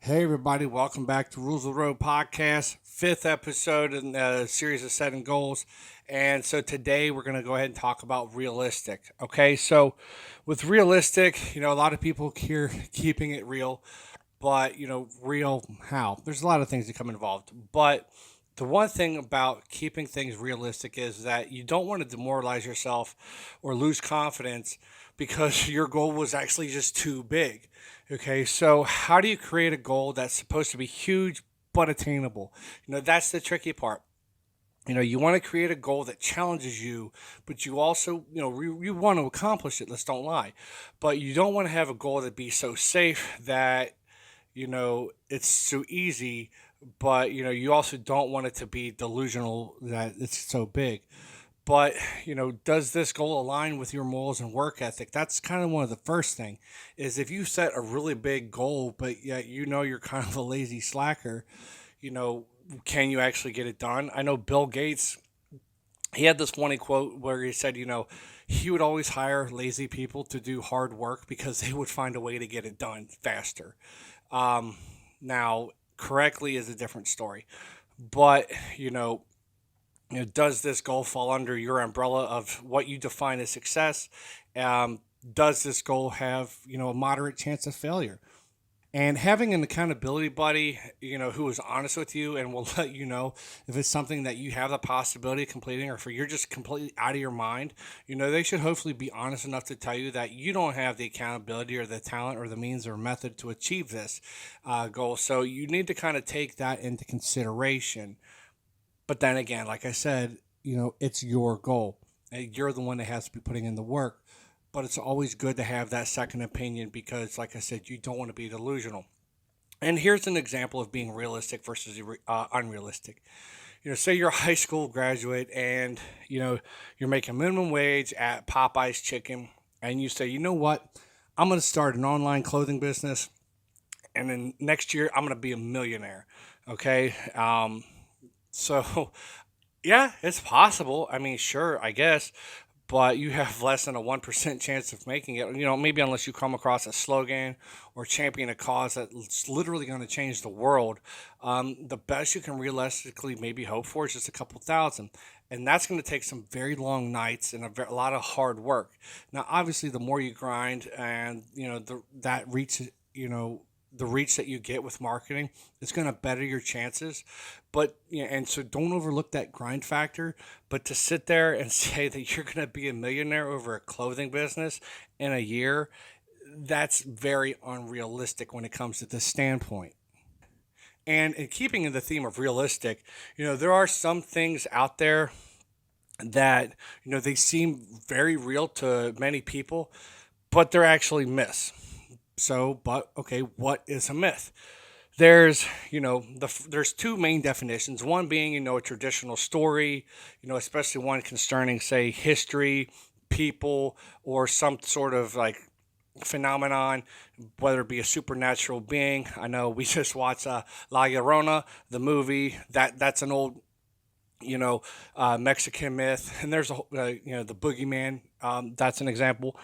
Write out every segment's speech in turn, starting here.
Hey, everybody, welcome back to Rules of the Road podcast, fifth episode in the series of setting goals. And so today we're going to go ahead and talk about realistic. Okay, so with realistic, a lot of people here keeping it real, but real how? There's a lot of things that come involved. But the one thing about keeping things realistic is that you don't want to demoralize yourself or lose confidence because your goal was actually just too big. Okay, so how do you create a goal that's supposed to be huge but attainable? That's the tricky part. You want to create a goal that challenges you, but you also, you want to accomplish it. Let's don't lie. But you don't want to have a goal that be so safe that it's so easy, but you also don't want it to be delusional that it's so big. But does this goal align with your morals and work ethic? That's kind of one of the first thing. Is if you set a really big goal, but yet you're kind of a lazy slacker, you know can you actually get it done? I know Bill Gates, he had this funny quote where he said, he would always hire lazy people to do hard work because they would find a way to get it done faster. um, Now, correctly is a different story, but does this goal fall under your umbrella of what you define as success? Does this goal have a moderate chance of failure? And having an accountability buddy, who is honest with you and will let you know if it's something that you have the possibility of completing or if you're just completely out of your mind, they should hopefully be honest enough to tell you that you don't have the accountability or the talent or the means or method to achieve this goal. So you need to kind of take that into consideration. But then again, like I said, it's your goal. And you're the one that has to be putting in the work. But it's always good to have that second opinion because, like I said, you don't want to be delusional. And here's an example of being realistic versus unrealistic. Say you're a high school graduate and you're making minimum wage at Popeye's Chicken, and you say, what, I'm going to start an online clothing business, and then next year I'm going to be a millionaire. Okay, so yeah, it's possible. I mean, sure, I guess, but you have less than a 1% chance of making it. Maybe unless you come across a slogan or champion a cause that's literally going to change the world. The best you can realistically maybe hope for is just a couple thousand. And that's going to take some very long nights and a lot of hard work. Now, obviously, the more you grind and, that reach, the reach that you get with marketing is going to better your chances. But and so don't overlook that grind factor. But to sit there and say that you're going to be a millionaire over a clothing business in a year, that's very unrealistic when it comes to this standpoint. And in keeping in the theme of realistic, there are some things out there that they seem very real to many people, but they're actually myths. So, but okay, what is a myth? There's, there's two main definitions. One being, a traditional story, especially one concerning, say, history, people, or some sort of like phenomenon, whether it be a supernatural being. I know we just watched La Llorona, the movie. That's an old, Mexican myth, and there's the boogeyman. That's an example.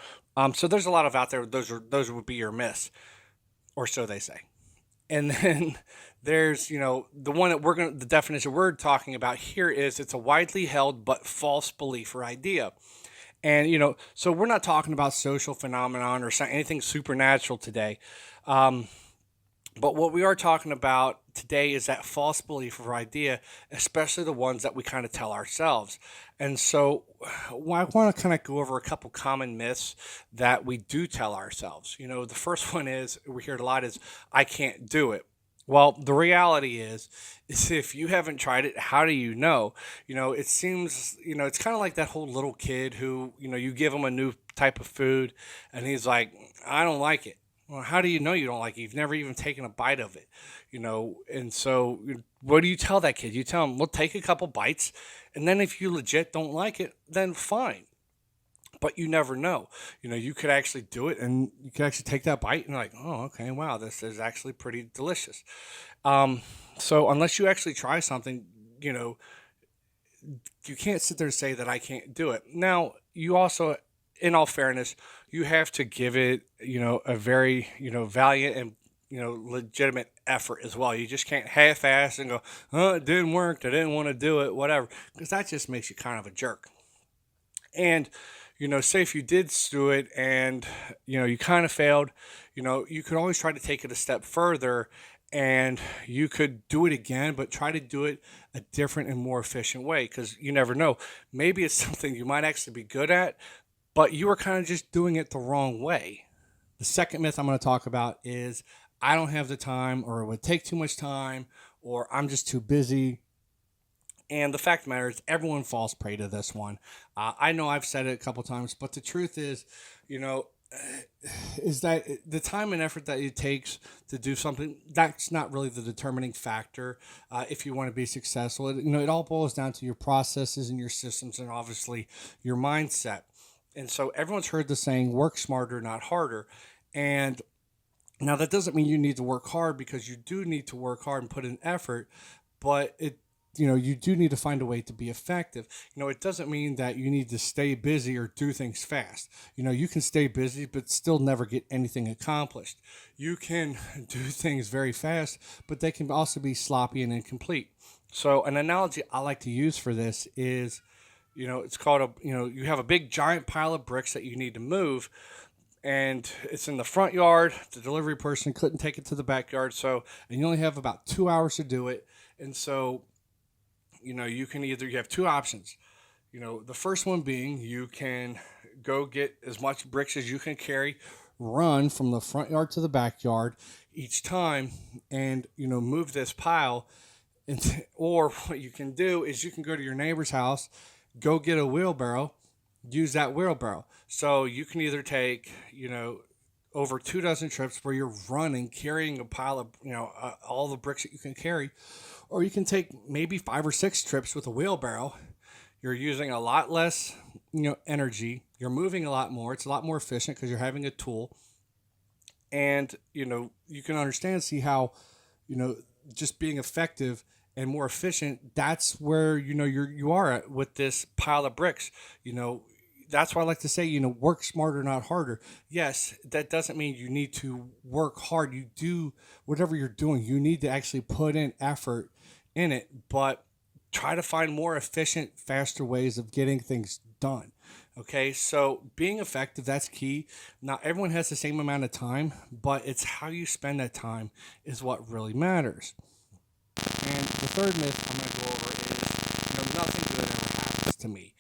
So there's a lot of out there. Those would be your myths, or so they say. And then there's, the one that the definition we're talking about here is it's a widely held but false belief or idea. And, so we're not talking about social phenomenon or anything supernatural today. Um, but what we are talking about today is that false belief or idea, especially the ones that we kind of tell ourselves. And so I want to kind of go over a couple common myths that we do tell ourselves. The first one is we hear it a lot is I can't do it. Well, the reality is if you haven't tried it, how do you know? It seems, it's kind of like that whole little kid who, you give him a new type of food and he's like, I don't like it. Well, how do you know you don't like it? You've never even taken a bite of it, And so, what do you tell that kid? You tell him, well, take a couple bites, and then if you legit don't like it, then fine. But you never know. You could actually do it, and you could actually take that bite, and like, oh, okay, wow, this is actually pretty delicious. Um, so unless you actually try something, you know, you can't sit there and say that I can't do it. Now, you also, in all fairness, you have to give it, a very, valiant and, legitimate effort as well. You just can't half-ass and go, oh, it didn't work, I didn't want to do it, whatever, because that just makes you kind of a jerk. And say if you did do it and you kind of failed, you could always try to take it a step further, and you could do it again, but try to do it a different and more efficient way, because you never know. Maybe it's something you might actually be good at, but you were kind of just doing it the wrong way. The second myth I'm going to talk about is I don't have the time, or it would take too much time, or I'm just too busy. And the fact of the matter is, everyone falls prey to this one. I know I've said it a couple times, but the truth you know, is that the time and effort that it takes to do something, that's not really the determining factor if you want to be successful. It all boils down to your processes and your systems, and obviously your mindset. And so everyone's heard the saying, work smarter, not harder. And now that doesn't mean you need to work hard, because you do need to work hard and put in effort, but you do need to find a way to be effective. It doesn't mean that you need to stay busy or do things fast. You can stay busy but still never get anything accomplished. You can do things very fast, but they can also be sloppy and incomplete. So an analogy I like to use for this is, it's called you have a big giant pile of bricks that you need to move, and it's in the front yard. The delivery person couldn't take it to the backyard, and you only have about 2 hours to do it. And so you have two options. The first one being, you can go get as much bricks as you can carry, run from the front yard to the backyard each time, and move this pile. Or what you can do is you can go to your neighbor's house, go get a wheelbarrow, use that wheelbarrow. So you can either take over 2 dozen trips where you're running, carrying a pile of all the bricks that you can carry, or you can take maybe 5 or 6 trips with a wheelbarrow. You're using a lot less energy, you're moving a lot more, it's a lot more efficient because you're having a tool. And you can see how just being effective and more efficient, that's where you are at with this pile of bricks. That's why I like to say, work smarter, not harder. Yes, that doesn't mean you need to work hard. You do whatever you're doing, you need to actually put in effort in it, but try to find more efficient, faster ways of getting things done. Okay, so being effective, that's key. Not everyone has the same amount of time, but it's how you spend that time is what really matters. And the third myth I'm going to go over is, nothing good ever happens to me.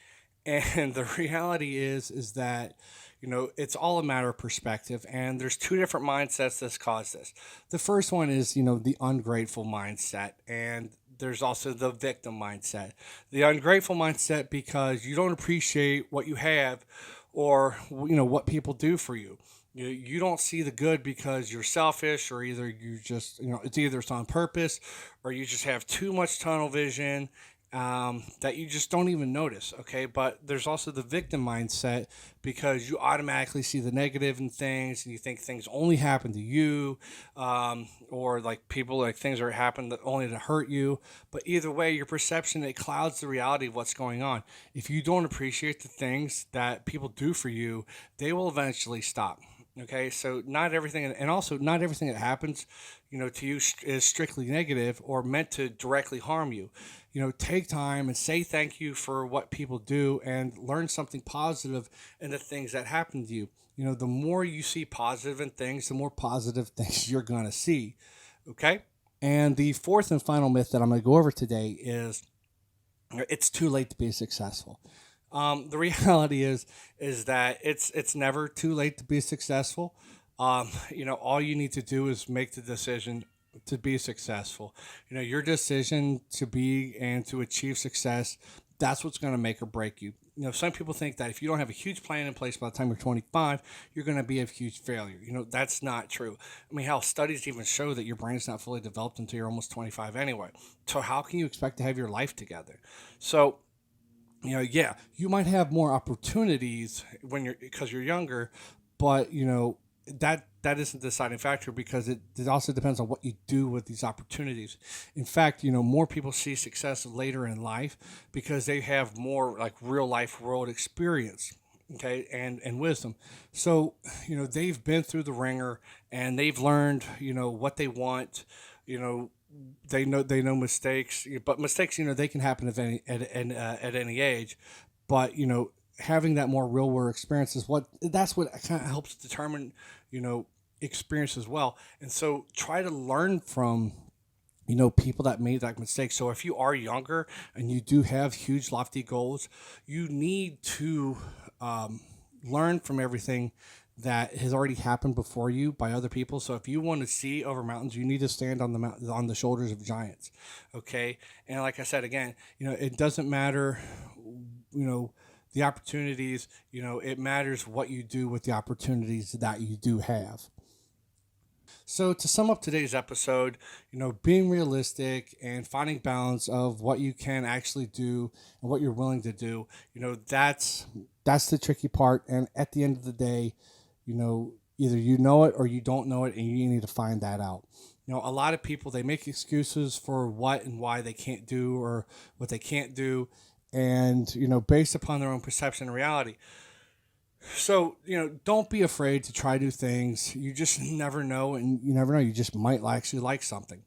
And the reality is that it's all a matter of perspective, and there's two different mindsets that cause this. The first one is the ungrateful mindset, and there's also the victim mindset. The ungrateful mindset, because you don't appreciate what you have, or what people do for you. You don't see the good because you're selfish, or either you just it's on purpose, or you just have too much tunnel vision, that you just don't even notice. Okay, but there's also the victim mindset, because you automatically see the negative in things, and you think things only happen to you, or like people, like things are happen that only to hurt you. But either way, your perception, it clouds the reality of what's going on. If you don't appreciate the things that people do for you, they will eventually stop. Okay, so not everything, and also not everything that happens, to you is strictly negative or meant to directly harm you. Take time and say thank you for what people do, and learn something positive in the things that happen to you. The more you see positive in things, the more positive things you're gonna see. Okay, and the fourth and final myth that I'm gonna go over today is, it's too late to be successful. The reality is that it's never too late to be successful. All you need to do is make the decision to be successful. Your decision to be and to achieve success, that's what's going to make or break you. Some people think that if you don't have a huge plan in place by the time you're 25, you're going to be a huge failure. That's not true. I mean, hell, studies even show that your brain is not fully developed until you're almost 25 anyway. So how can you expect to have your life together? So yeah, you might have more opportunities because you're younger, but that isn't the deciding factor, because it also depends on what you do with these opportunities. In fact, more people see success later in life because they have more like real life world experience. okay, and wisdom. So they've been through the ringer, and they've learned what they want. You know, they know mistakes, but mistakes they can happen at any age. But having that more real world experience is what kind of helps determine you know experience as well. And so try to learn from people that made that mistake. So if you are younger and you do have huge lofty goals, you need to learn from everything that has already happened before you by other people. So if you want to see over mountains, you need to stand on on the shoulders of giants. Okay. And like I said again, it doesn't matter you know the opportunities. It matters what you do with the opportunities that you do have. So to sum up today's episode, being realistic and finding balance of what you can actually do and what you're willing to do, that's the tricky part. And at the end of the day, either you know it or you don't know it, and you need to find that out. A lot of people, they make excuses for what and why they can't do or what they can't do, and based upon their own perception and reality. So, don't be afraid to try new things. You just never know, and you never know. You just might actually like something.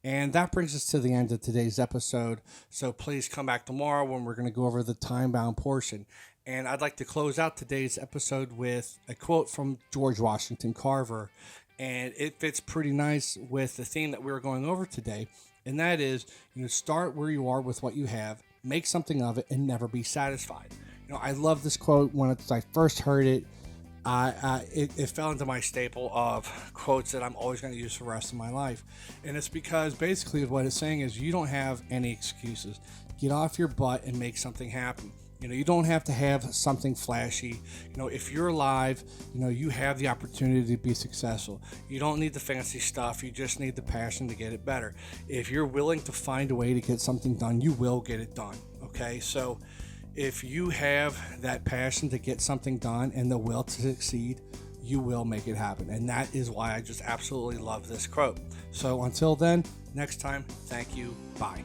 And that brings us to the end of today's episode. So please come back tomorrow when we're going to go over the time bound portion. And I'd like to close out today's episode with a quote from George Washington Carver. And it fits pretty nice with the theme that we were going over today. And that is, start where you are with what you have, make something of it, and never be satisfied. I love this quote. When I first heard it, it fell into my staple of quotes that I'm always going to use for the rest of my life. And it's because basically what it's saying is you don't have any excuses. Get off your butt and make something happen. You don't have to have something flashy. If you're alive, you have the opportunity to be successful. You don't need the fancy stuff. You just need the passion to get it better. If you're willing to find a way to get something done, you will get it done. Okay, so if you have that passion to get something done and the will to succeed, you will make it happen. And that is why I just absolutely love this quote. So until then, next time, thank you. Bye.